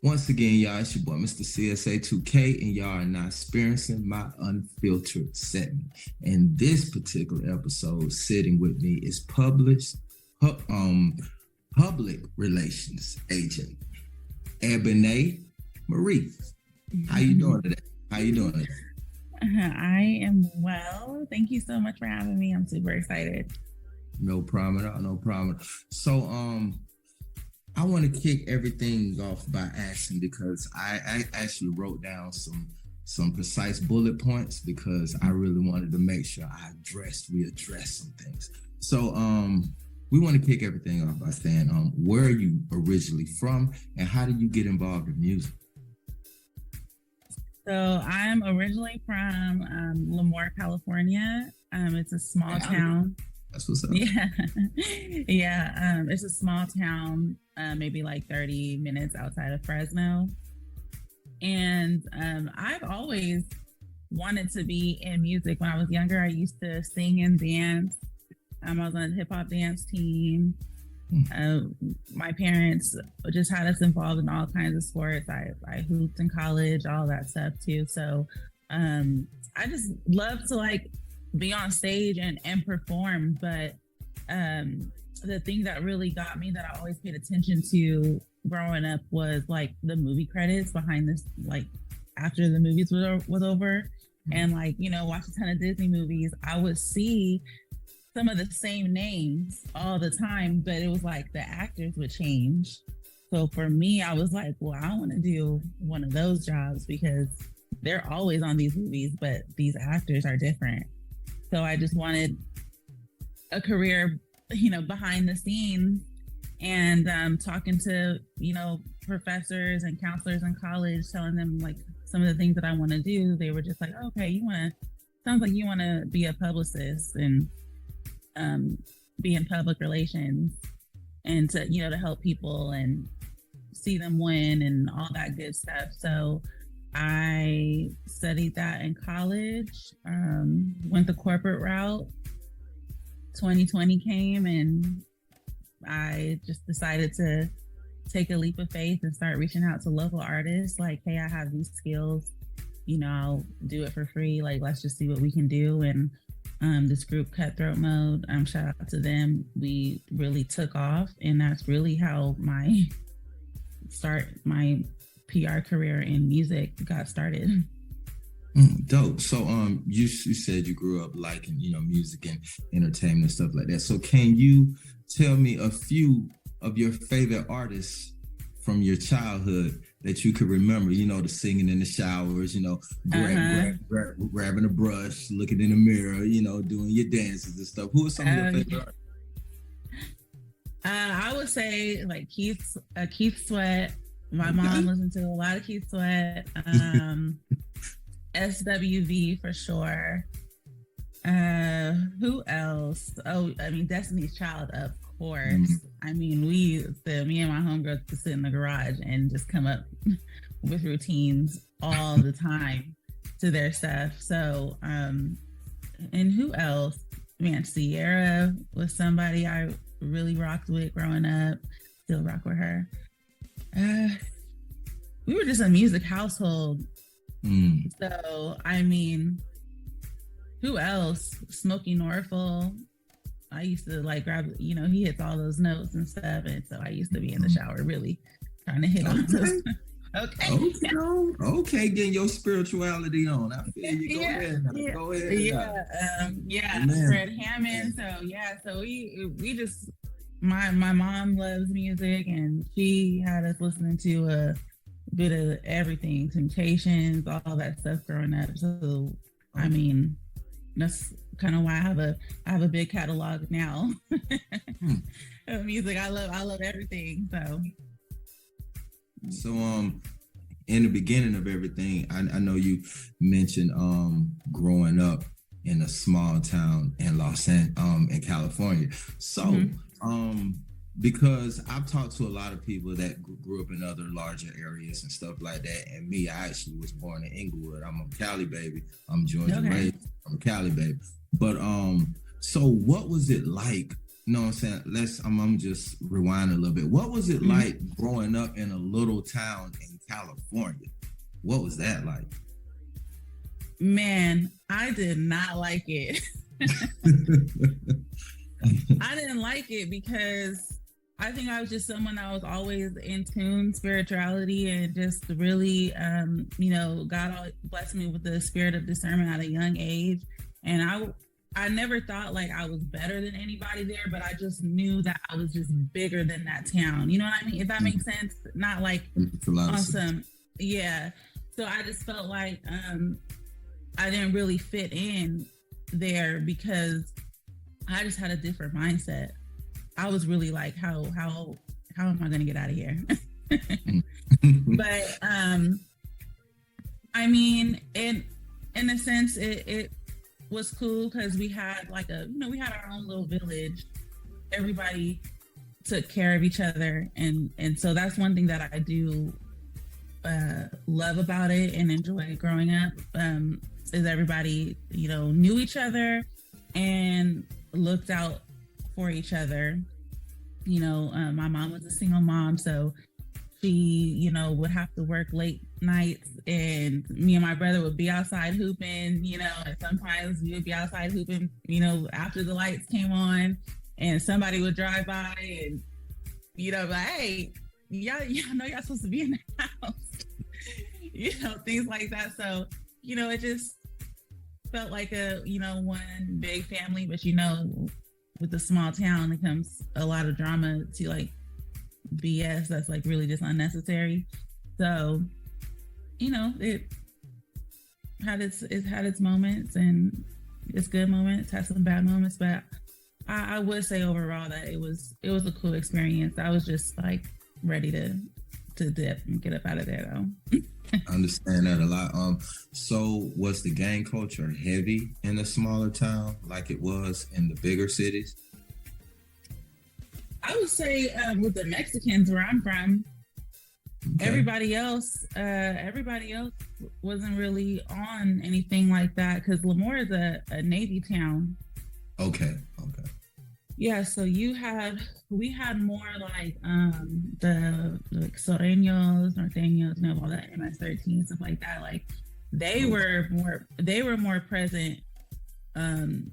Once again, y'all, it's your boy, Mr. CSA2K, and y'all are now experiencing my unfiltered segment. And this particular episode, sitting with me is public relations agent, Ebone Marie. How you doing today? How you doing today? I am well. Thank you so much for having me. I'm super excited. No problem at all. No problem. So, I want to kick everything off by asking, because I actually wrote down some precise bullet points, because I really wanted to make sure we address some things. So we want to kick everything off by saying, where are you originally from, and how did you get involved in music? So I'm originally from Lemoore, California. It's a small town. That's what's up. Yeah. It's a small town, maybe like 30 minutes outside of Fresno. And I've always wanted to be in music. When I was younger, I used to sing and dance. I was on a hip hop dance team. My parents just had us involved in all kinds of sports. I hooped in college, all that stuff too. So I just love to be on stage and perform. But the thing that really got me, that I always paid attention to growing up, was the movie credits behind this, after the movies was over. And watch a ton of Disney movies, I would see some of the same names all the time, but it was the actors would change. So for me, I was like, well, I want to do one of those jobs, because they're always on these movies, but these actors are different. So I just wanted a career, behind the scenes. And talking to, professors and counselors in college, telling them some of the things that I want to do, they were just like, okay, sounds like you want to be a publicist and be in public relations, and to help people and see them win and all that good stuff. So I studied that in college, went the corporate route. 2020 came, and I just decided to take a leap of faith and start reaching out to local artists. Hey, I have these skills, I'll do it for free. Let's just see what we can do. And this group, Cutthroat Mode, shout out to them. We really took off, and that's really how my PR career in music got started. Dope. So you said you grew up liking music and entertainment and stuff like that. So can you tell me a few of your favorite artists from your childhood that you could remember? The singing in the showers, grabbing a brush, looking in the mirror, doing your dances and stuff. Who are some of your favorite artists? I would say Keith Sweat. My mom listened to a lot of Keith Sweat. SWV for sure. Who else? Destiny's Child, of course. Mm-hmm. Me and my homegirls used to sit in the garage and just come up with routines all the time to their stuff. So, and who else? Sierra was somebody I really rocked with growing up. Still rock with her. We were just a music household. So, who else? Smokey Norfolk. I used to grab, he hits all those notes and stuff. And so I used to be in the shower really trying to hit on those. Okay, getting your spirituality on. I feel you. Go ahead. Fred Hammond. So we just, my mom loves music, and she had us listening to a bit of everything, Temptations, all that stuff growing up. So that's kind of why I have a big catalog now of music. I love everything. So in the beginning of everything, I know you mentioned growing up in a small town in in California. So because I've talked to a lot of people that grew up in other larger areas and stuff like that. And me, I actually was born in Inglewood. I'm a Cali baby. I'm Georgia raised. I'm a Cali baby. But so what was it like? You know what I'm saying? I'm just rewind a little bit. What was it like growing up in a little town in California. What was that like? Man, I did not like it. I didn't like it because I think I was just someone that was always in tune spirituality and just really, God blessed me with the spirit of discernment at a young age. And I never thought like I was better than anybody there, but I just knew that I was just bigger than that town. You know what I mean? If that makes sense, not like awesome. Yeah. So I just felt like I didn't really fit in there because I just had a different mindset. I was really like, how am I going to get out of here? But I mean, in a sense, it was cool because we had like we had our own little village. Everybody took care of each other, and so that's one thing that I do love about it and enjoy growing up. Is everybody knew each other and looked out for each other. My mom was a single mom, so she would have to work late nights, and me and my brother would be outside hooping, and sometimes we would be outside hooping, after the lights came on, and somebody would drive by and like, hey, y'all know y'all supposed to be in the house. Things like that. So it just felt like a one big family, but with a small town it comes a lot of drama to like BS that's like really just unnecessary. So it had its moments, and it's good moments, had some bad moments, but I would say overall that it was a cool experience. I was just like ready to dip and get up out of there though. I understand that a lot. So was the gang culture heavy in a smaller town like it was in the bigger cities? I would say with the Mexicans where I'm from, okay. Everybody else wasn't really on anything like that because Lemoore is a Navy town. Okay. Yeah, so we had more like the like Soreños, Norteños, all that MS-13 stuff like that. Like they were more present than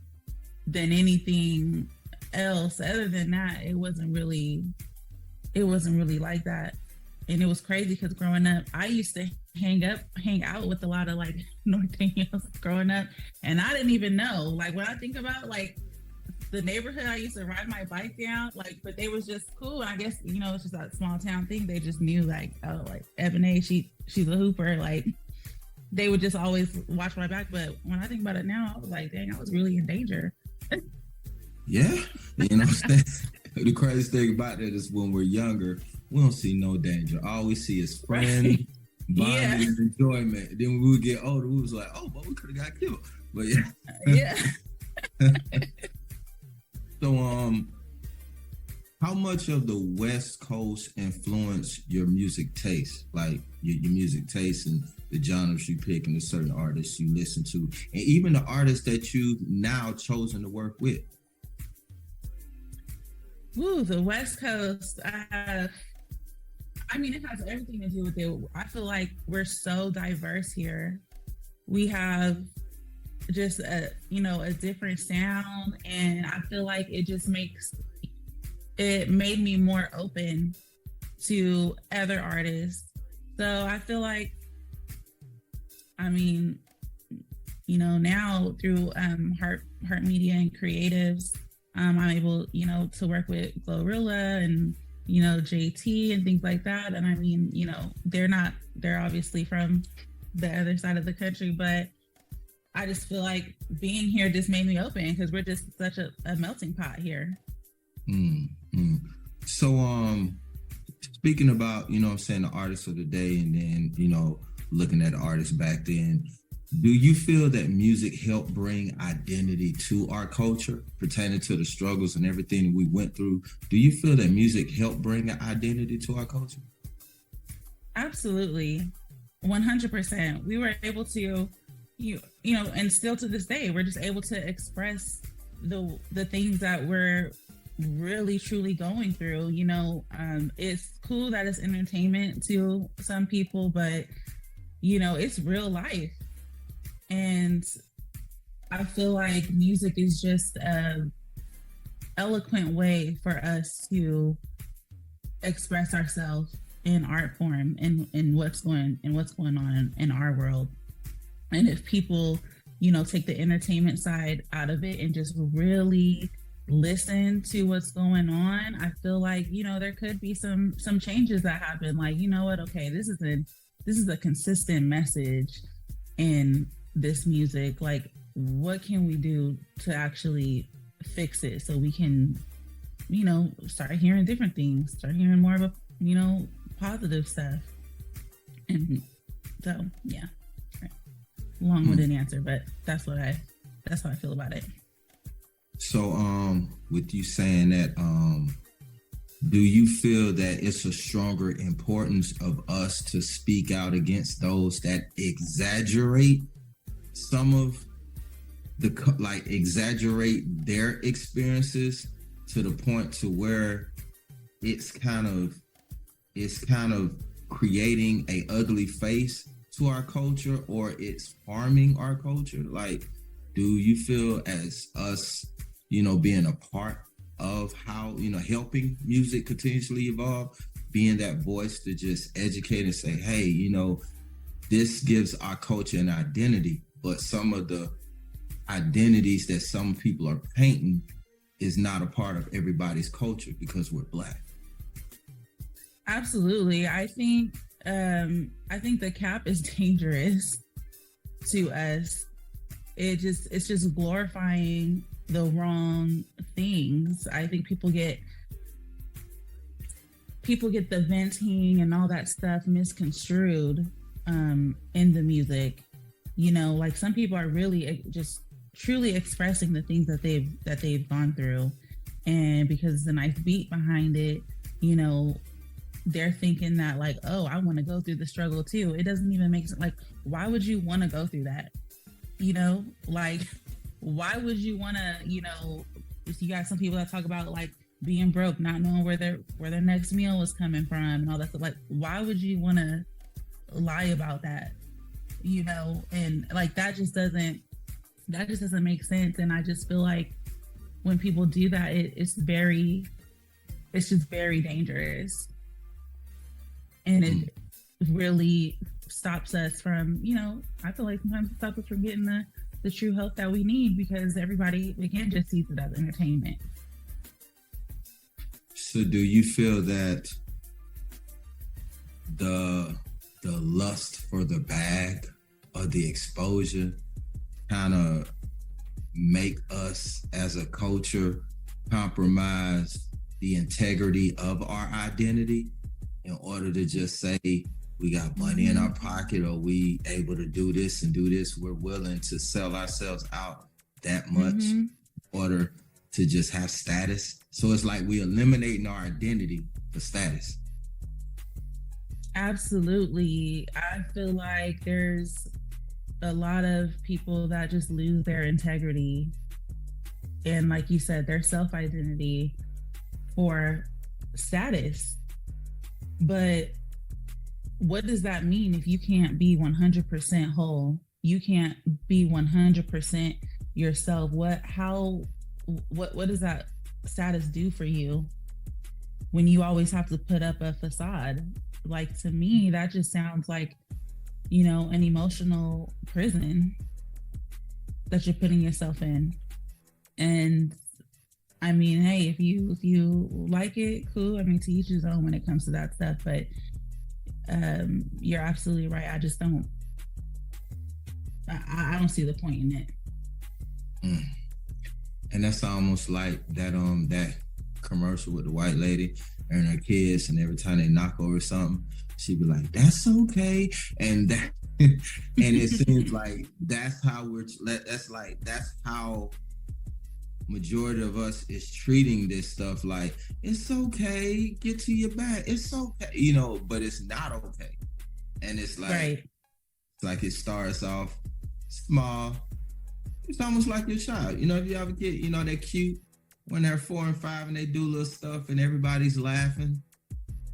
anything else. Other than that, it wasn't really like that. And it was crazy because growing up, I used to hang out with a lot of like Norteños growing up, and I didn't even know. Like when I think about like the neighborhood I used to ride my bike down, like, but they was just cool. And I guess, it's just that small town thing. They just knew like, oh, like Ebone, she's a hooper. Like they would just always watch my back. But when I think about it now, I was like, dang, I was really in danger. Yeah. The crazy thing about that is when we're younger, we don't see no danger. All we see is friends, right. Bonding, and enjoyment. Then when we would get older, we was like, oh, but we could have got killed. But yeah. Yeah. So, how much of the West Coast influenced your music taste? Like your music taste and the genres you pick and the certain artists you listen to, and even the artists that you've now chosen to work with? Ooh, the West Coast. I mean, it has everything to do with it. I feel like we're so diverse here. We have just a different sound, and I feel like it just made me more open to other artists. So I feel like, I mean, now through Heart Media and creatives, I'm able to work with Glorilla and JT and things like that. And I mean, they're obviously from the other side of the country, but I just feel like being here just made me open because we're just such a melting pot here. Mm-hmm. So, speaking about, the artists of the day and then, looking at the artists back then, do you feel that music helped bring identity to our culture pertaining to the struggles and everything we went through? Do you feel that music helped bring an identity to our culture? Absolutely. 100%. We were able to, and still to this day, we're just able to express the things that we're really truly going through. You know, it's cool that it's entertainment to some people, but you know, it's real life. And I feel like music is just a eloquent way for us to express ourselves in art form and what's going on in our world. And if people, you know, take the entertainment side out of it and just really listen to what's going on, I feel like, you know, there could be some changes that happen. Like, you know what, okay, this is a consistent message in this music. Like, what can we do to actually fix it so we can, you know, start hearing different things, start hearing more of a, you know, positive stuff. And so yeah, long-winded answer, but that's how I feel about it. So with you saying that, do you feel that it's a stronger importance of us to speak out against those that exaggerate some of exaggerate their experiences to the point to where it's kind of creating a ugly face to our culture, or it's harming our culture? Like, do you feel as us, you know, being a part of how, you know, helping music continuously evolve, being that voice to just educate and say, hey, you know, this gives our culture an identity, but some of the identities that some people are painting is not a part of everybody's culture because we're Black? Absolutely. I think the cap is dangerous to us. It's just glorifying the wrong things. I think people get the venting and all that stuff misconstrued in the music. You know, like some people are really just truly expressing the things that they've gone through, and because it's a nice beat behind it, you know, they're thinking that like, oh, I want to go through the struggle too. It doesn't even make sense. Like, why would you want to go through that? You know, like, why would you want to, you know, if you got some people that talk about like being broke, not knowing where their next meal was coming from and all that stuff. Like, why would you want to lie about that? You know, and like that just doesn't make sense. And I just feel like when people do that, it's just very dangerous. And it really stops us from, you know, I feel like sometimes it stops us from getting the true help that we need, because we can't just see it as entertainment. So do you feel that the lust for the bag or the exposure kind of make us as a culture compromise the integrity of our identity in order to just say we got money in our pocket, or we able to do this and do this? We're willing to sell ourselves out that much in order to just have status. So it's like we eliminating our identity for status. Absolutely. I feel like there's a lot of people that just lose their integrity and, like you said, their self-identity for status. But what does that mean if you can't be 100% whole? You can't be 100% yourself. What does that status do for you when you always have to put up a facade? Like, to me, that just sounds like, you know, an emotional prison that you're putting yourself in. And I mean, hey, if you like it, cool. I mean, to each his own when it comes to that stuff. But you're absolutely right. I just don't. I don't see the point in it. And that's almost like that commercial with the white lady and her kids, and every time they knock over something, she'd be like, "That's okay," and that, and it seems like that's how majority of us is treating this stuff. Like, it's okay, get to your bag, it's okay, you know, but it's not okay. And it's like, right. It's like it starts off small. It's almost like your child, you know, if you have a kid, you know, they're cute, when they're 4 and 5 and they do little stuff and everybody's laughing.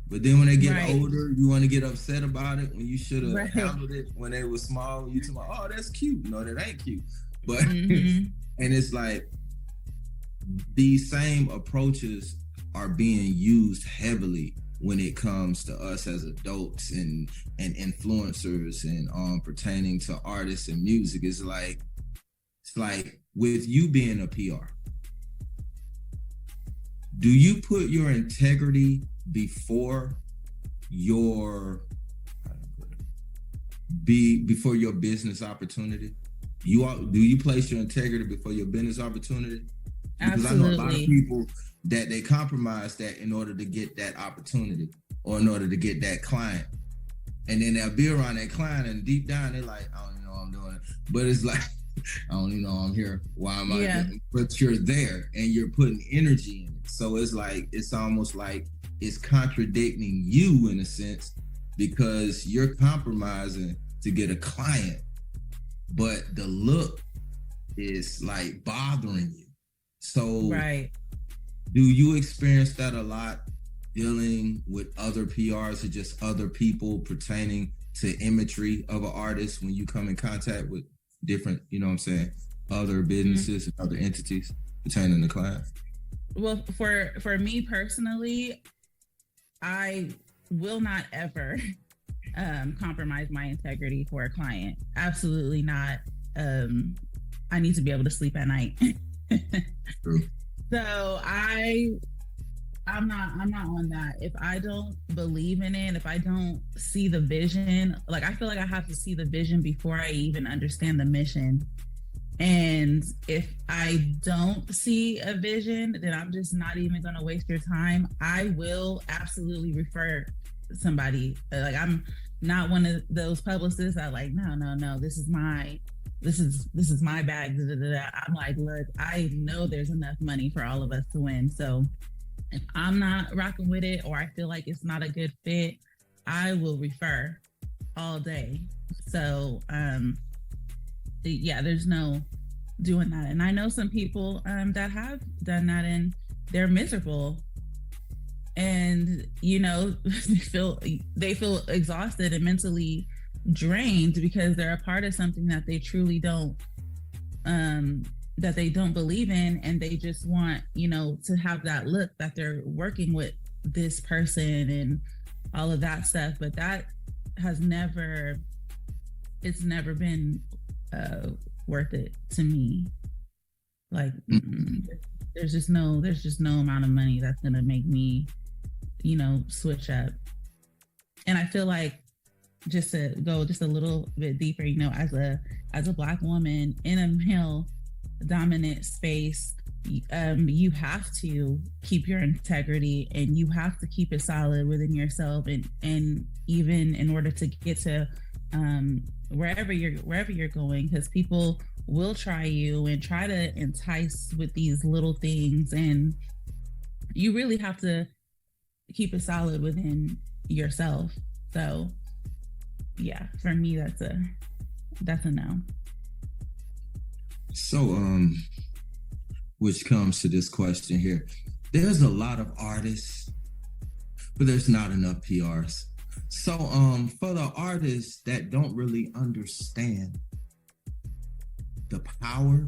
But then when they get older, you want to get upset about it when you should have handled it when they were small. You talk about, oh, that's cute. No, that ain't cute. But and it's like these same approaches are being used heavily when it comes to us as adults and influencers and pertaining to artists and music. It's like with you being a PR, do you put your integrity before your business opportunity? Do you place your integrity before your business opportunity? Because Absolutely. I know a lot of people that they compromise that in order to get that opportunity or in order to get that client. And then they'll be around that client and deep down they're like, I don't even know what I'm doing. But it's like, I don't even know I'm here. Why am I doing? But you're there and you're putting energy in it. So it's like, it's almost like it's contradicting you in a sense because you're compromising to get a client, but the look is like bothering you. So do you experience that a lot dealing with other PRs or just other people pertaining to imagery of an artist when you come in contact with different, you know what I'm saying, other businesses and other entities pertaining to clients? Well, for me personally, I will not ever compromise my integrity for a client. Absolutely not. I need to be able to sleep at night. True. So I'm not on that. If I don't believe in it, if I don't see the vision, like I feel like I have to see the vision before I even understand the mission. And if I don't see a vision, then I'm just not even going to waste your time. I will absolutely refer somebody. Like I'm not one of those publicists that like, no, this is my bag. Da, da, da, da. I'm like, look, I know there's enough money for all of us to win. So if I'm not rocking with it or I feel like it's not a good fit, I will refer all day. So there's no doing that. And I know some people that have done that and they're miserable. And they feel exhausted and mentally drained because they're a part of something that they truly don't believe in, and they just want to have that look that they're working with this person and all of that stuff. But that has never been worth it to me. Like there's just no amount of money that's gonna make me switch up. And I feel like, just to go just a little bit deeper, as a Black woman in a male dominant space, you have to keep your integrity and you have to keep it solid within yourself, and even in order to get to wherever you're going, because people will try you and try to entice with these little things, and you really have to keep it solid within yourself. So yeah, for me, that's a no. So, which comes to this question here. There's a lot of artists, but there's not enough PRs. So, for the artists that don't really understand the power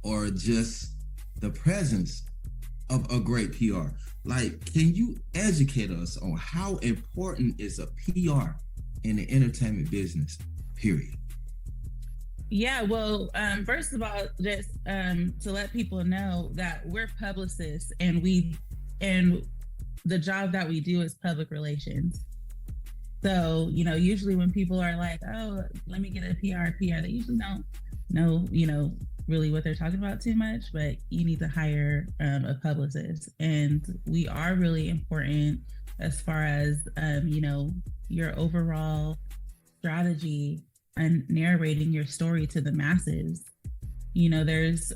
or just the presence of a great PR, like, can you educate us on how important is a PR in the entertainment business, period? Yeah, well, first of all, just to let people know that we're publicists, and the job that we do is public relations. So, usually when people are like, oh, let me get a PR, they usually don't know, really what they're talking about too much, but you need to hire a publicist. And we are really important as far as, your overall strategy and narrating your story to the masses. There's,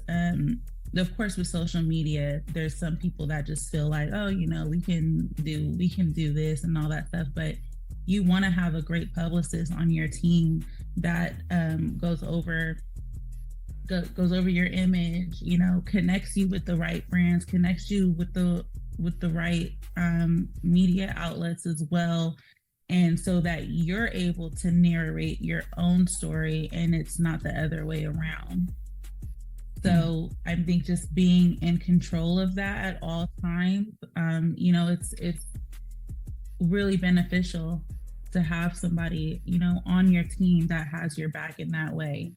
of course, with social media, there's some people that just feel like, oh, we can do this and all that stuff. But you want to have a great publicist on your team that goes over goes over your image, you know, connects you with the right brands, connects you with the right media outlets as well, and so that you're able to narrate your own story and it's not the other way around. So I think just being in control of that at all times, you know, it's really beneficial to have somebody, you know, on your team that has your back in that way.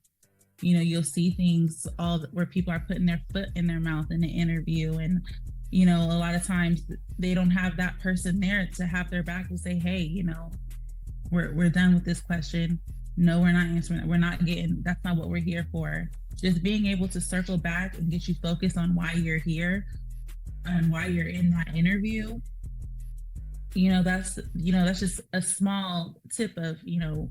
You know, you'll see things where people are putting their foot in their mouth in an interview, and you know, a lot of times they don't have that person there to have their back to say, hey, you know, we're done with this question. No, we're not answering it. We're not getting, that's not what we're here for. Just being able to circle back and get you focused on why you're here and why you're in that interview. You know, that's just a small tip of, you know,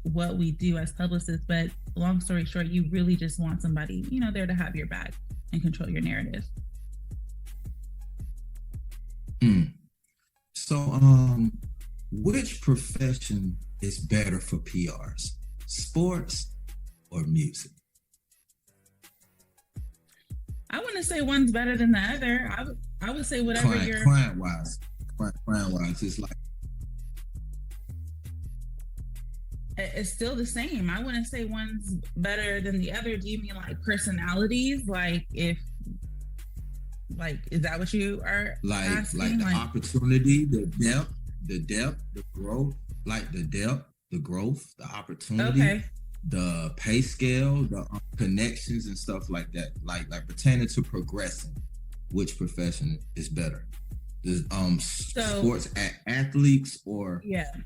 what we do as publicists. But long story short, you really just want somebody, you know, there to have your back and control your narrative. So, which profession is better for PRs, sports or music? I wouldn't say one's better than the other. I would say whatever client wise, it's like it's still the same. I wouldn't say one's better than the other. Do you mean like personalities? Like if is that what you are asking? Like the opportunity, the depth, the growth, like the depth, the growth, the opportunity, the pay scale, the connections and stuff like that. Like pertaining to progressing, which profession is better? Sports athletes or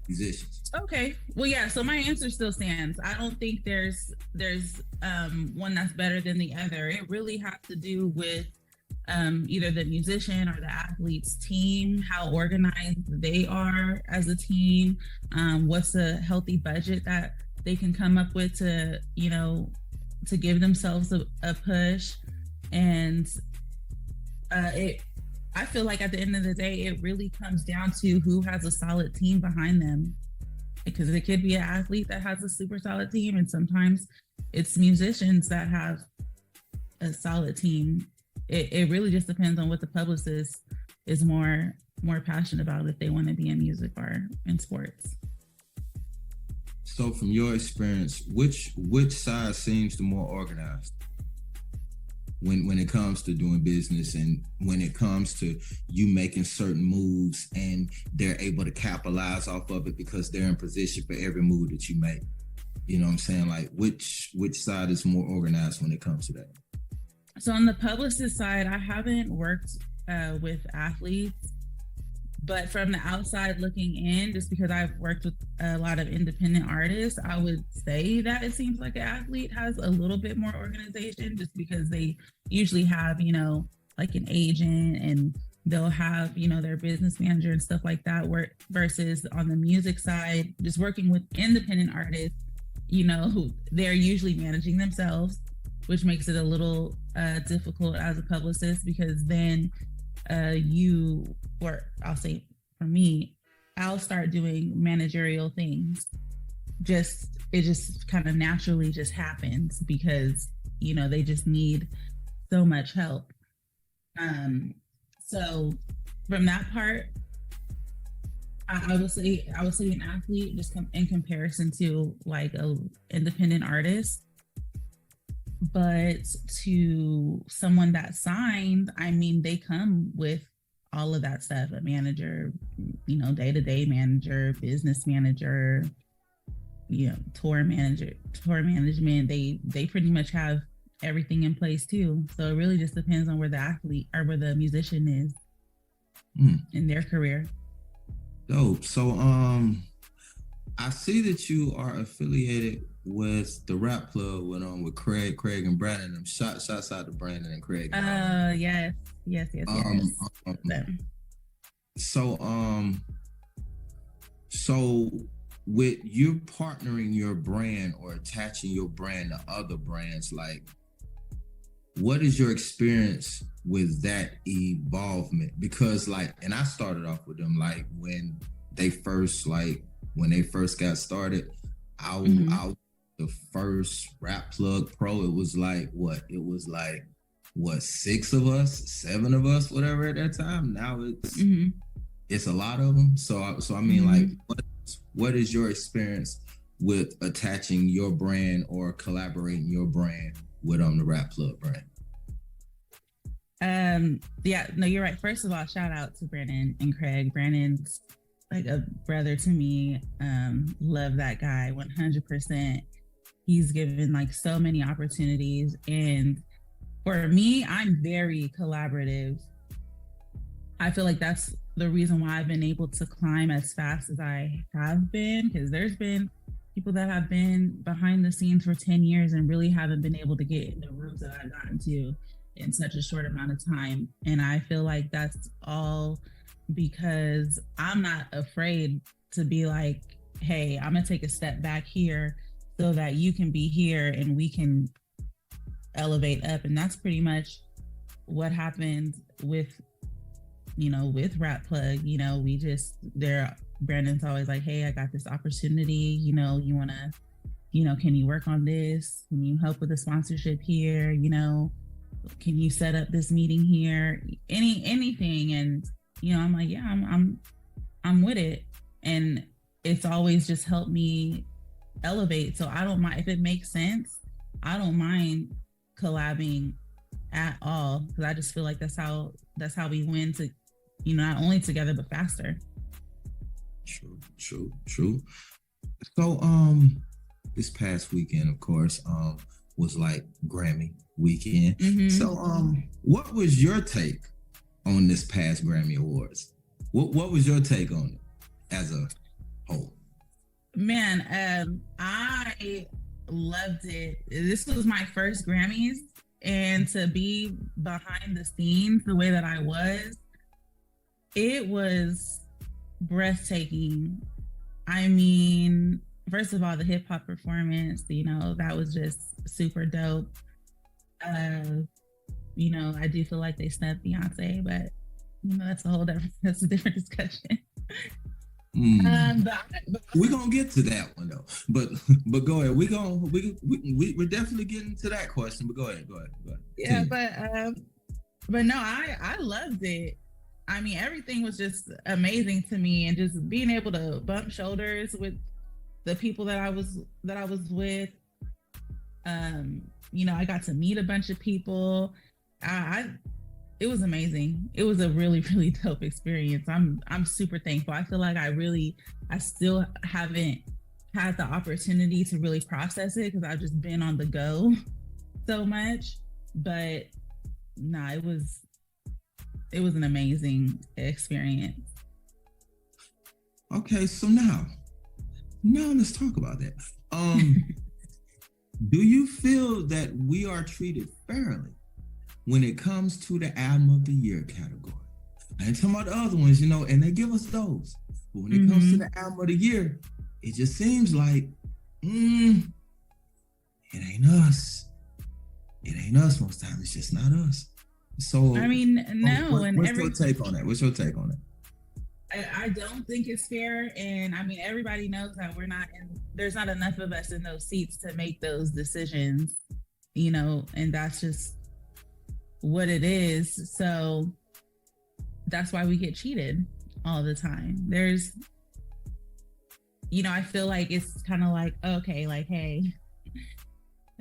musicians? Okay. Well, yeah. So my answer still stands. I don't think there's one that's better than the other. It really has to do with either the musician or the athlete's team, how organized they are as a team, what's a healthy budget that they can come up with to, you know, to give themselves a push. And I feel like at the end of the day, it really comes down to who has a solid team behind them. Because it could be an athlete that has a super solid team, and sometimes it's musicians that have a solid team. It really just depends on what the publicist is more passionate about, if they want to be in music or in sports. So from your experience, which side seems the more organized when it comes to doing business, and when it comes to you making certain moves and they're able to capitalize off of it because they're in position for every move that you make? You know what I'm saying? Like which side is more organized when it comes to that? So on the publicist side, I haven't worked with athletes, but from the outside looking in, just because I've worked with a lot of independent artists, I would say that it seems like an athlete has a little bit more organization, just because they usually have, you know, like an agent, and they'll have, you know, their business manager and stuff like that. Versus on the music side, just working with independent artists, you know, who they're usually managing themselves, which makes it a little difficult as a publicist, because then or I'll say for me, I'll start doing managerial things. It just kind of naturally just happens, because, you know, they just need so much help. So from that part, I would say an athlete, just in comparison to like a independent artist. But to someone that's signed, I mean, they come with all of that stuff: a manager, you know, day-to-day manager, business manager, you know, tour management. They pretty much have everything in place too. So it really just depends on where the athlete or where the musician is in their career. Dope. So I see that you are affiliated with the rap club with Craig and Brandon. And shouts out to Brandon and Craig. Yes. So with you partnering your brand or attaching your brand to other brands, like, what is your experience with that evolvement? Because like, and I started off with them, like when they first got started, I the first Rap Plug Pro, it was like what? It was like what, 6 of us, 7 of us, whatever at that time. Now it's a lot of them. So I mean, like, what is your experience with attaching your brand or collaborating your brand with the Rap Plug brand? Yeah, no, you're right. First of all, shout out to Brandon and Craig. Brandon's like a brother to me. Love that guy 100%. He's given like so many opportunities, and for me, I'm very collaborative. I feel like that's the reason why I've been able to climb as fast as I have been, because there's been people that have been behind the scenes for 10 years and really haven't been able to get in the rooms that I've gotten to in such a short amount of time. And I feel like that's all because I'm not afraid to be like, hey, I'm gonna take a step back here so that you can be here and we can elevate up. And that's pretty much what happened with Rap Plug. Brandon's always like, hey, I got this opportunity, you wanna, can you work on this? Can you help with the sponsorship here? Can you set up this meeting here? Anything. And I'm like, yeah, I'm with it. And it's always just helped me elevate. So I don't mind if it makes sense. I don't mind collabing at all, because I just feel like that's how we win, to not only together but faster. True. So this past weekend, of course, was like Grammy weekend. So what was your take on this past Grammy Awards? What was your take on it as a whole? Man, I loved it. This was my first Grammys, and to be behind the scenes the way that I was, it was breathtaking. I mean, first of all, the hip hop performance, that was just super dope. I do feel like they snubbed Beyonce, but that's a different discussion. We're gonna get to that one though. But go ahead. We're definitely getting to that question. But go ahead. Yeah, but no, I loved it. I mean, everything was just amazing to me, and just being able to bump shoulders with the people that I was with. I got to meet a bunch of people. It was amazing. It was a really, really dope experience. I'm super thankful. I feel like I still haven't had the opportunity to really process it, because I've just been on the go so much. But nah, it was an amazing experience. Okay, so now let's talk about that. Do you feel that we are treated fairly when it comes to the Album of the Year category? I ain't talking about the other ones, and they give us those. But when it comes to the Album of the Year, it just seems like, it ain't us. It ain't us most times. It's just not us. So I mean, no. What's your take on that? I don't think it's fair. And I mean, everybody knows that there's not enough of us in those seats to make those decisions, and that's just what it is. So that's why we get cheated all the time. There's, I feel like it's kind of like, okay, like, hey,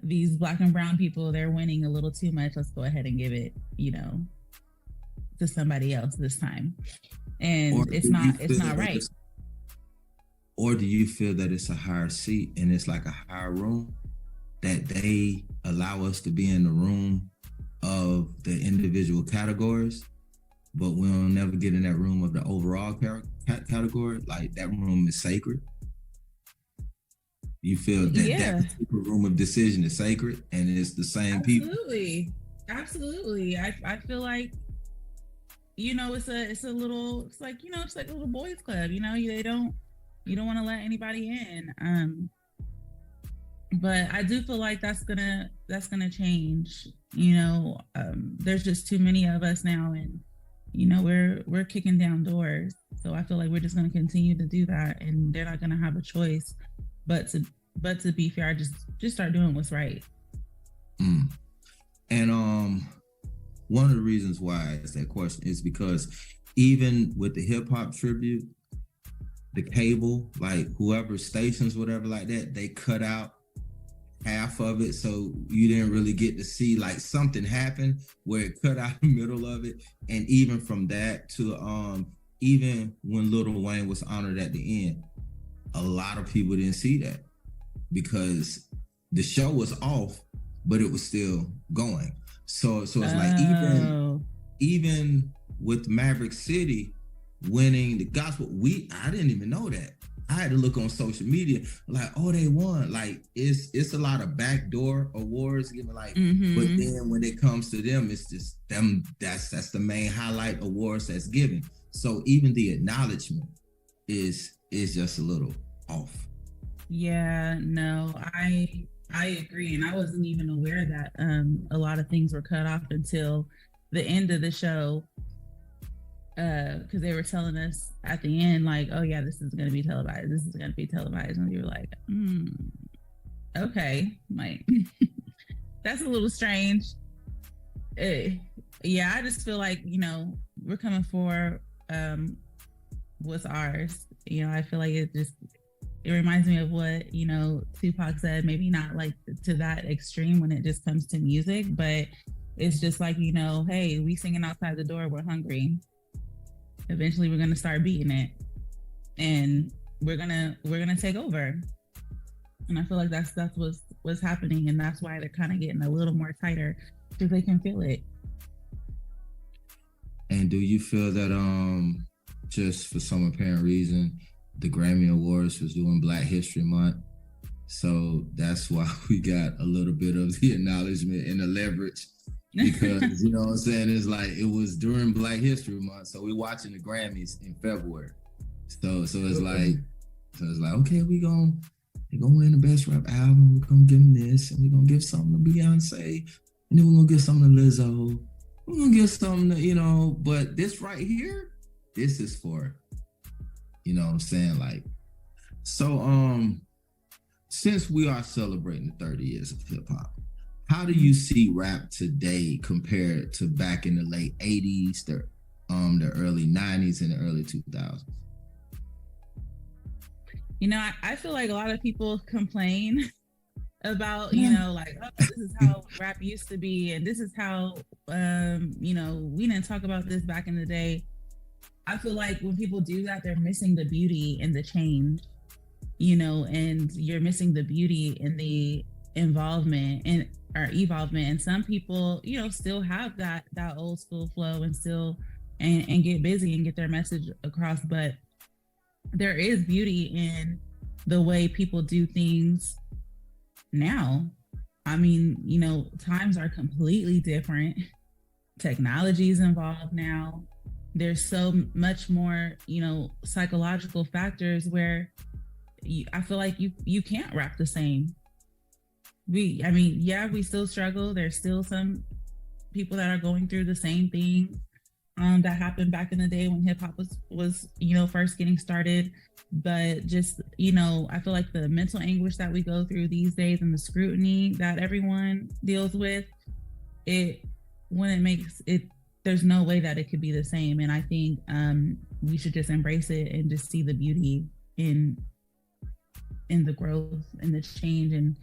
these Black and brown people, they're winning a little too much. Let's go ahead and give it, to somebody else this time. And it's not right. Or do you feel that it's a higher seat and it's like a higher room, that they allow us to be in the room of the individual categories, but we'll never get in that room of the overall category? Like, that room is sacred. You feel that that particular room of decision is sacred, and it's the same people. Absolutely. I feel like, it's like a little boys club. You don't want to let anybody in. But I do feel like that's gonna change. There's just too many of us now, and we're kicking down doors. So I feel like we're just gonna continue to do that, and they're not gonna have a choice but to But to be fair, I just start doing what's right. Mm. And one of the reasons why I asked that question is because even with the hip hop tribute, the cable, like whoever stations, whatever like that, they cut out half of it, so you didn't really get to see, like, something happen where it cut out the middle of it. And even from that to even when Lil Wayne was honored at the end, a lot of people didn't see that because the show was off, but it was still going. So it's like even with Maverick City winning the gospel, I didn't even know that. I had to look on social media, like, oh, they won. Like, it's a lot of backdoor awards given, like, but then when it comes to them, it's just them. That's the main highlight awards that's given. So even the acknowledgement is just a little off. Yeah, no, I agree, and I wasn't even aware that a lot of things were cut off until the end of the show. Because they were telling us at the end, like, oh yeah, this is going to be televised. This is going to be televised. And we were like, okay, like, that's a little strange. Yeah, I just feel like, we're coming for what's ours. I feel like it reminds me of what, Tupac said, maybe not like to that extreme when it just comes to music, but it's just like, hey, we singing outside the door, we're hungry. Eventually we're going to start beating it and we're going to take over. And I feel like that's what's happening. And that's why they're kind of getting a little more tighter because they can feel it. And do you feel that just for some apparent reason, the Grammy Awards was doing Black History Month? So that's why we got a little bit of the acknowledgement and the leverage. Because you know what I'm saying, it's like it was during Black History Month, so we're watching the Grammys in February. So it's like okay, they're gonna win the best rap album. We're gonna give them this, and we're gonna give something to Beyonce, and then we're gonna give something to Lizzo. We're gonna give something to but this right here, this is for, you know what I'm saying, like. So since we are celebrating the 30 years of hip hop, how do you see rap today compared to back in the late 80s, the early 90s, and the early 2000s? I feel like a lot of people complain about, like, oh, this is how rap used to be, and this is how, we didn't talk about this back in the day. I feel like when people do that, they're missing the beauty in the change, and you're missing the beauty in the involvement and or evolvement. And some people, still have that old school flow and still and get busy and get their message across. But there is beauty in the way people do things now. I mean, times are completely different. Technology is involved now. There's so much more, psychological factors where I feel like you can't rap the same. We still struggle. There's still some people that are going through the same thing that happened back in the day when hip hop was first getting started. But just, I feel like the mental anguish that we go through these days and the scrutiny that everyone deals with, there's no way that it could be the same. And I think we should just embrace it and just see the beauty in the growth and the change and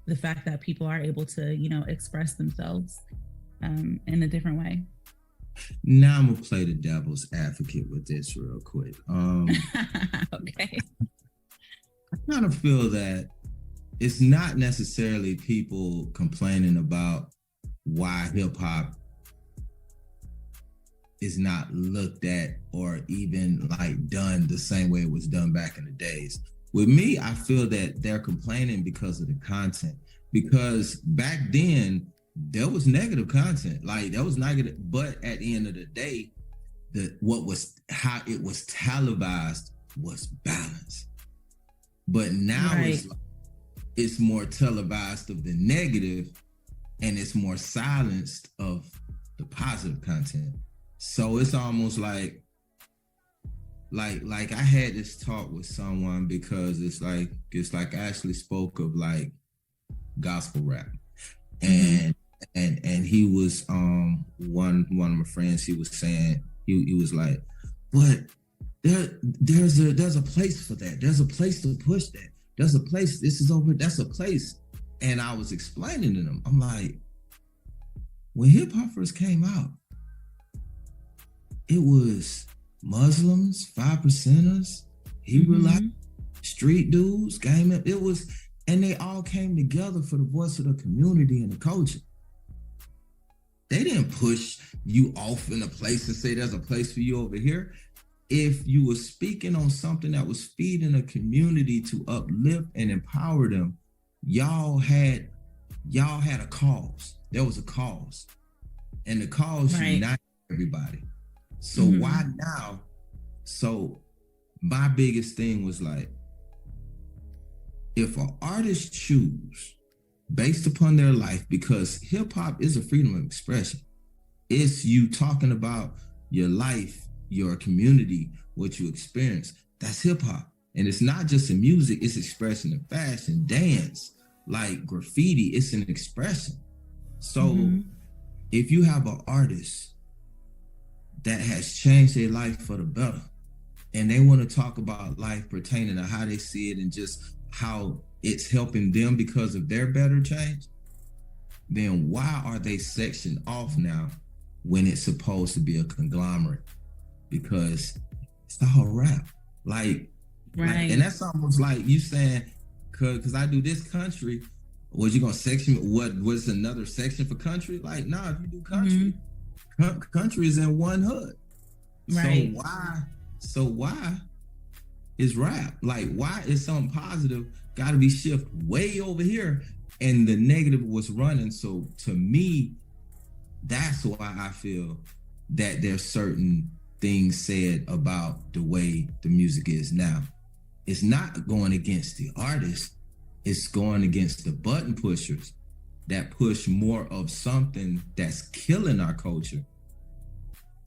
the fact that people are able to, express themselves in a different way. Now I'm gonna play the devil's advocate with this real quick. Okay. I kind of feel that it's not necessarily people complaining about why hip hop is not looked at or even like done the same way it was done back in the days. With me, I feel that they're complaining because of the content. Because back then, there was negative content. Like, that was negative. But at the end of the day, how it was televised was balanced. But now it's more televised of the negative, and it's more silenced of the positive content. So it's almost like like I had this talk with someone because it's like I actually spoke of like gospel rap. And he was one of my friends, he was saying, he was like, but there's a place for that. There's a place to push that. There's a place, this is over, that's a place. And I was explaining to them, I'm like, when hip hop first came out, it was Muslims, 5%ers, Hebrew street dudes, game up. It was, and they all came together for the voice of the community and the culture. They didn't push you off in a place and say there's a place for you over here. If you were speaking on something that was feeding a community to uplift and empower them, y'all had a cause. There was a cause. And the cause united everybody. So why now? So my biggest thing was like, if an artist choose based upon their life, because hip hop is a freedom of expression. It's you talking about your life, your community, what you experience. That's hip hop. And it's not just in music, it's expression in fashion, dance, like graffiti, it's an expression. So if you have an artist that has changed their life for the better, and they want to talk about life pertaining to how they see it and just how it's helping them because of their better change, then why are they sectioned off now when it's supposed to be a conglomerate? Because it's the whole rap. Like, and that's almost like you saying, cause I do this country, was you gonna section what was another section for country? Like, nah, if you do country, country is in one hood. Right. So why is rap? Like, why is something positive gotta be shifted way over here and the negative was running? So to me, that's why I feel that there's certain things said about the way the music is now. It's not going against the artist, it's going against the button pushers that push more of something that's killing our culture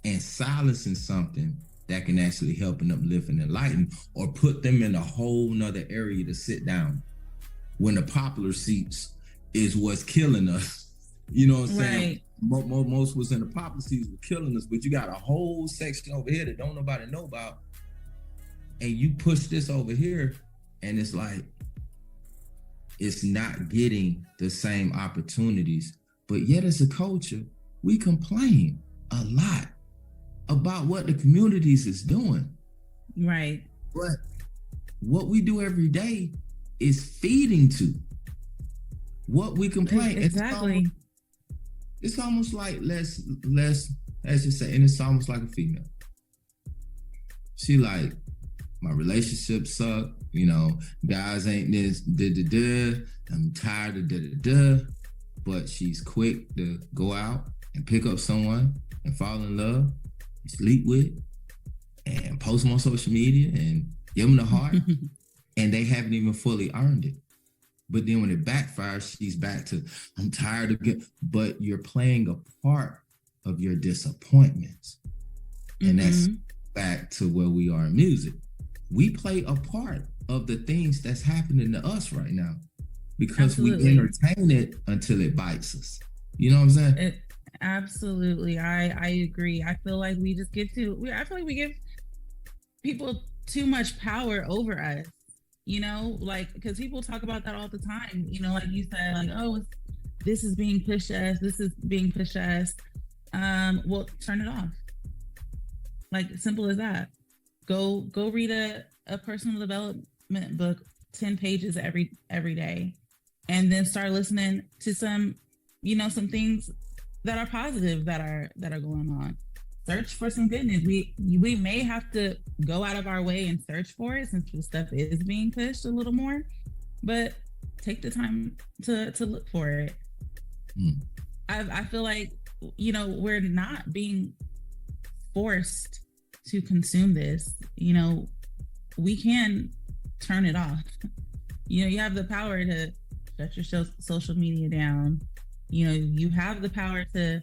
and silencing something that can actually help and uplift and enlighten, or put them in a whole nother area to sit down when the popular seats is what's killing us. You know what I'm saying? Most was in the popular seats were killing us, but you got a whole section over here that don't nobody know about, and you push this over here, and it's like, it's not getting the same opportunities. But yet as a culture, we complain a lot about what the communities is doing. Right. But what we do every day is feeding to what we complain. Exactly. It's almost like, let's just say, and it's almost like a female. She like, my relationship suck, you know, guys ain't this, I'm tired of but she's quick to go out and pick up someone and fall in love, and sleep with, and post them on social media and give them the heart, and they haven't even fully earned it. But then when it backfires, she's back to, I'm tired of getting, but you're playing a part of your disappointments. And that's back to where we are in music. We play a part of the things that's happening to us right now because we entertain it until it bites us. You know what I'm saying? Absolutely. I agree. I feel like we just I feel like we give people too much power over us, you know, like, because people talk about that all the time, you know, like you said, like, oh, this is being pushed at us. This is being pushed at us. Well, turn it off. Like, simple as that. Go read a personal development book, 10 pages every day, and then start listening to some things that are positive that are going on. Search for some goodness. We may have to go out of our way and search for it since the stuff is being pushed a little more, but take the time to look for it. I feel like, you know, we're not being forced to consume this. You know, we can turn it off. You know, you have the power to shut your social media down. You know, you have the power to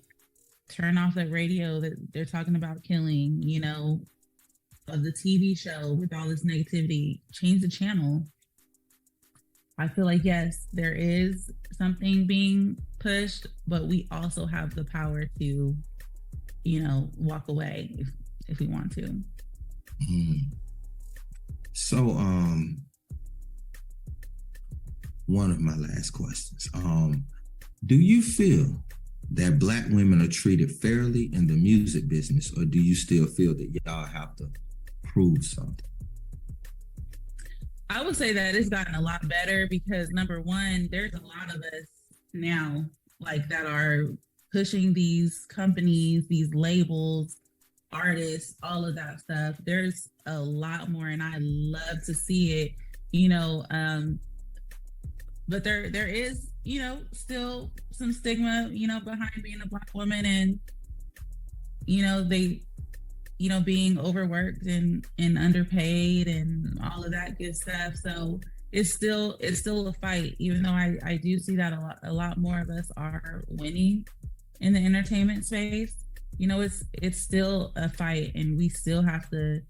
turn off that radio that they're talking about killing. You know, of the TV show with all this negativity, change the channel. I feel like, yes, there is something being pushed, but we also have the power to, walk away if we want to. So, one of my last questions. Do you feel that Black women are treated fairly in the music business, or do you still feel that y'all have to prove something? I would say that it's gotten a lot better because, number one, there's a lot of us now like that are pushing these companies, these labels, artists, all of that stuff. There's a lot more, and I love to see it. But there is, still some stigma, behind being a Black woman, and they being overworked and underpaid and all of that good stuff. So it's still a fight, even though I do see that a lot more of us are winning in the entertainment space. It's still a fight, and we still have to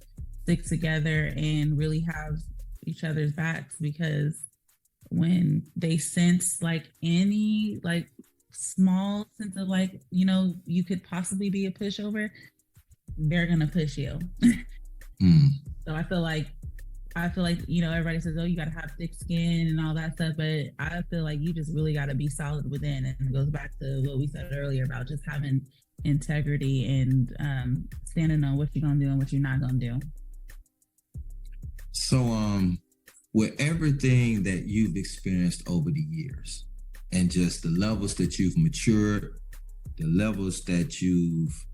stick together and really have each other's backs, because when they sense like any like small sense of like, you could possibly be a pushover, they're gonna push you. So I feel like everybody says, oh, you gotta have thick skin and all that stuff, but I feel like you just really gotta be solid within. And it goes back to what we said earlier about just having integrity and standing on what you're gonna do and what you're not gonna do. So with everything that you've experienced over the years, and just the levels that you've matured, the levels that you've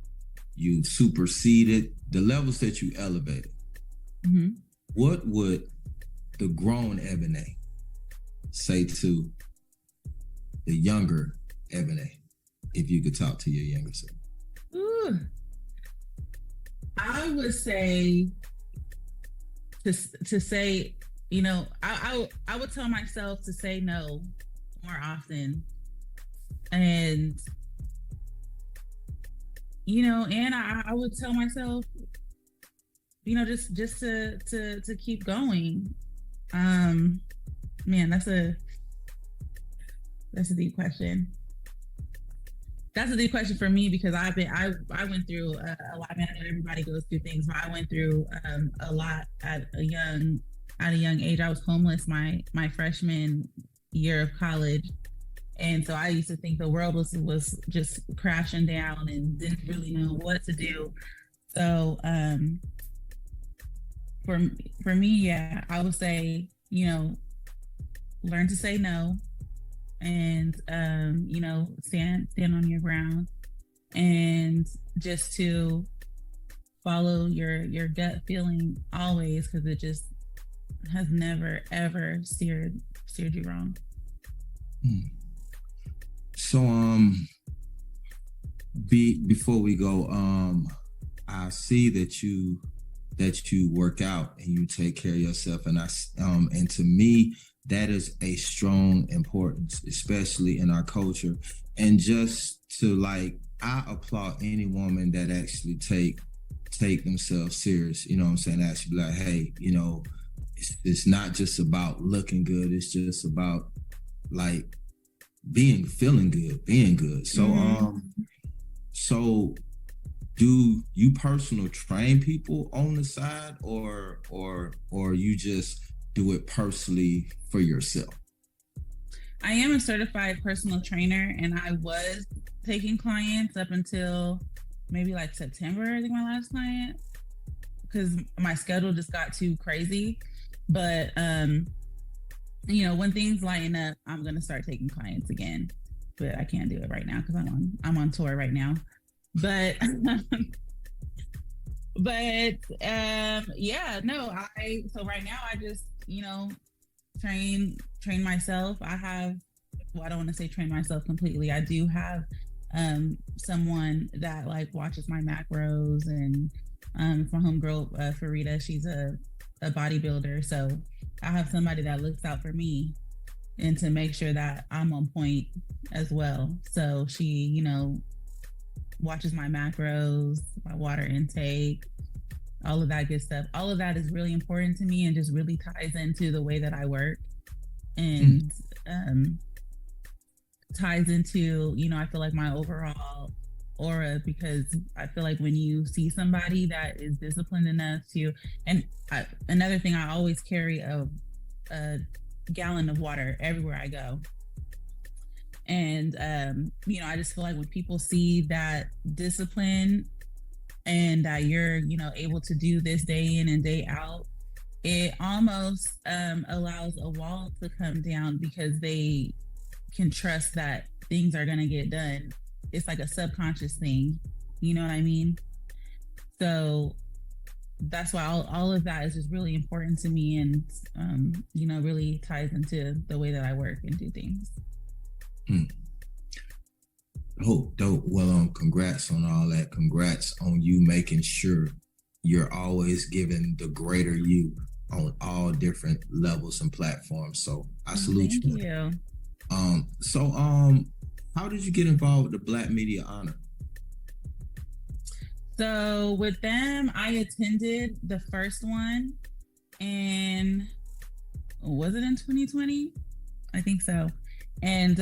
superseded, the levels that you elevated, what would the grown Ebone say to the younger Ebone, if you could talk to your younger self? Ooh. I would say to say, I would tell myself to say no more often, and and I would tell myself, just to keep going. Man, that's a deep question. That's a deep question for me, because I went through a lot. Man, I know everybody goes through things, but I went through a lot at a young age. I was homeless my freshman year of college. And so I used to think the world was just crashing down and didn't really know what to do. So for me, yeah, I would say, learn to say no, and stand on your ground, and just to follow your gut feeling always, because it just has never ever steered you wrong. So before we go, I see that you work out and you take care of yourself, and and to me that is a strong importance, especially in our culture. And just to I applaud any woman that actually take themselves serious. You know what I'm saying? Actually be like, hey, it's not just about looking good. It's just about feeling good. So so do you personal train people on the side, or you just do it personally for yourself? I am a certified personal trainer, and I was taking clients up until maybe September, I think, my last client, because my schedule just got too crazy. But when things lighten up, I'm gonna start taking clients again. But I can't do it right now because I'm on tour right now. But yeah, no, so right now I just train myself. I don't want to say train myself completely. I do have someone that watches my macros, and it's my homegirl Farida. She's a bodybuilder, so I have somebody that looks out for me and to make sure that I'm on point as well. So she watches my macros, my water intake, all of that good stuff. All of that is really important to me and just really ties into the way that I work and ties into, I feel like my overall aura, because I feel like when you see somebody that is disciplined enough to, and another thing, I always carry a gallon of water everywhere I go. And, I just feel like when people see that discipline and that you're, able to do this day in and day out, it almost allows a wall to come down because they can trust that things are going to get done. It's like a subconscious thing. You know what I mean? So that's why all of that is just really important to me and, really ties into the way that I work and do things. Oh, dope. Well, congrats on all that. Congrats on you making sure you're always giving the greater you on all different levels and platforms. So I salute Thank you. So how did you get involved with the Black Media Honor? So with them, I attended the first one, and was it in 2020? I think so. And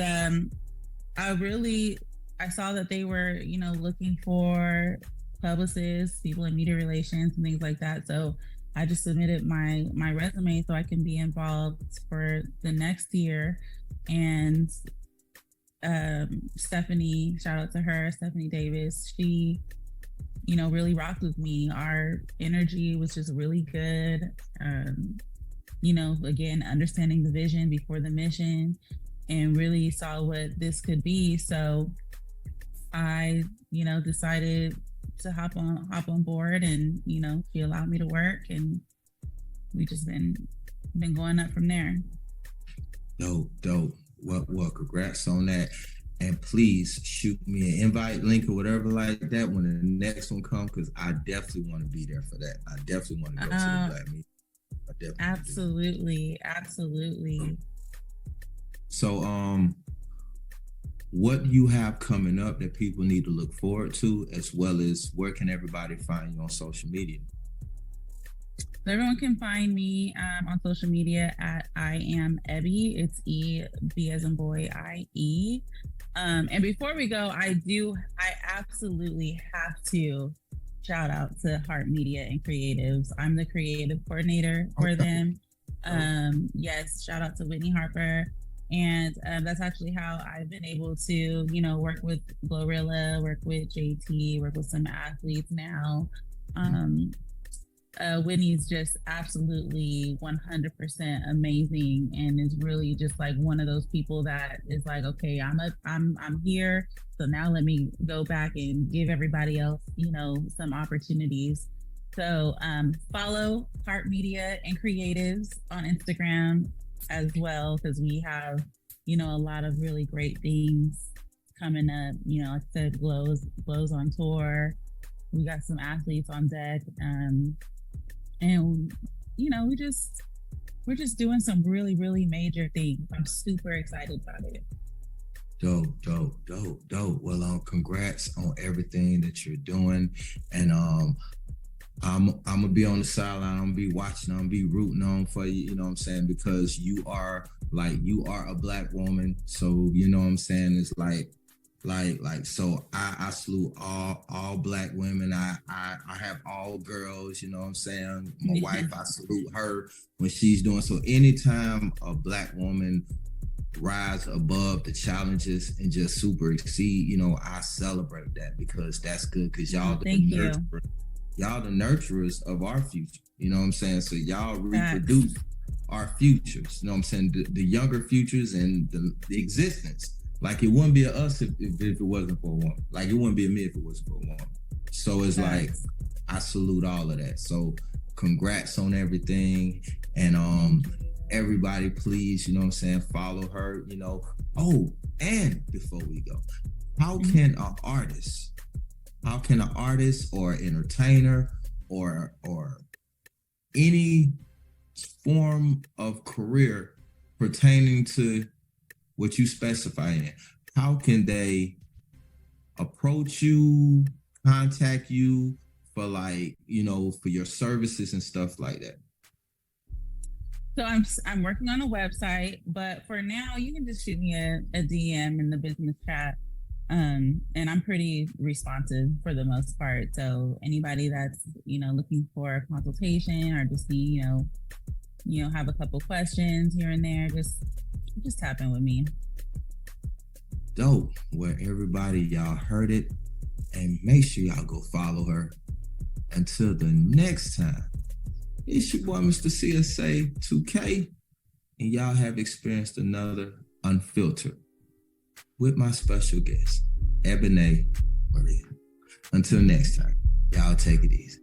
I saw that they were, looking for publicists, people in media relations and things like that. So I just submitted my resume so I can be involved for the next year. And Stephanie, shout out to her, Stephanie Davis, she, really rocked with me. Our energy was just really good. Again, understanding the vision before the mission and really saw what this could be. So I, decided to hop on board and, she allowed me to work and we just been going up from there. Dope. Well, congrats on that. And please shoot me an invite link or whatever like that when the next one comes, because I definitely want to be there for that. I definitely want to go to the Black Media. Absolutely. So, what do you have coming up that people need to look forward to, as well as where can everybody find you on social media? So everyone can find me on social media at I am Ebby. It's E-B as in boy, I-E. And before we go, I absolutely have to shout out to Heart Media and Creatives. I'm the creative coordinator for them. Yes, shout out to Whitney Harper. And that's actually how I've been able to, work with Glorilla, work with JT, work with some athletes now. Whitney's just absolutely 100% amazing and is really just like one of those people that is like, okay, I'm here. So now let me go back and give everybody else, some opportunities. So follow Heart Media and Creatives on Instagram as well, because we have, a lot of really great things coming up. Like I said, Glows on tour. We got some athletes on deck. And we're just doing some really, really major things. I'm super excited about it. Dope. Well, congrats on everything that you're doing. And I'm gonna be on the sideline. I'm gonna be watching. I'm gonna be rooting on for you. You know what I'm saying? Because you are a Black woman. So you know what I'm saying? It's like so I salute all Black women. I have all girls, you know what I'm saying? My wife, I salute her when she's doing so. Anytime a Black woman rise above the challenges and just super exceed, I celebrate that, because that's good, because y'all y'all the nurturers of our future. You know what I'm saying? So y'all reproduce our futures. You know what I'm saying? The younger futures and the existence. Like, it wouldn't be a us if it wasn't for a woman. Like, it wouldn't be a me if it wasn't for a woman. So it's like, I salute all of that. So congrats on everything. And everybody, please, you know what I'm saying, follow her, Oh, and before we go, how can an artist or entertainer or any form of career pertaining to what you specify in, how can they approach you, contact you, for like, for your services and stuff like that? So I'm working on a website, but for now you can just shoot me a DM in the business chat. And I'm pretty responsive for the most part. So anybody that's, looking for a consultation or just see, have a couple questions here and there, just tap in with me. Dope. Well, everybody, y'all heard it. And make sure y'all go follow her. Until the next time, it's your boy, Mr. CSA 2K. And y'all have experienced another Unfiltered with my special guest, Ebone Maria. Until next time, y'all take it easy.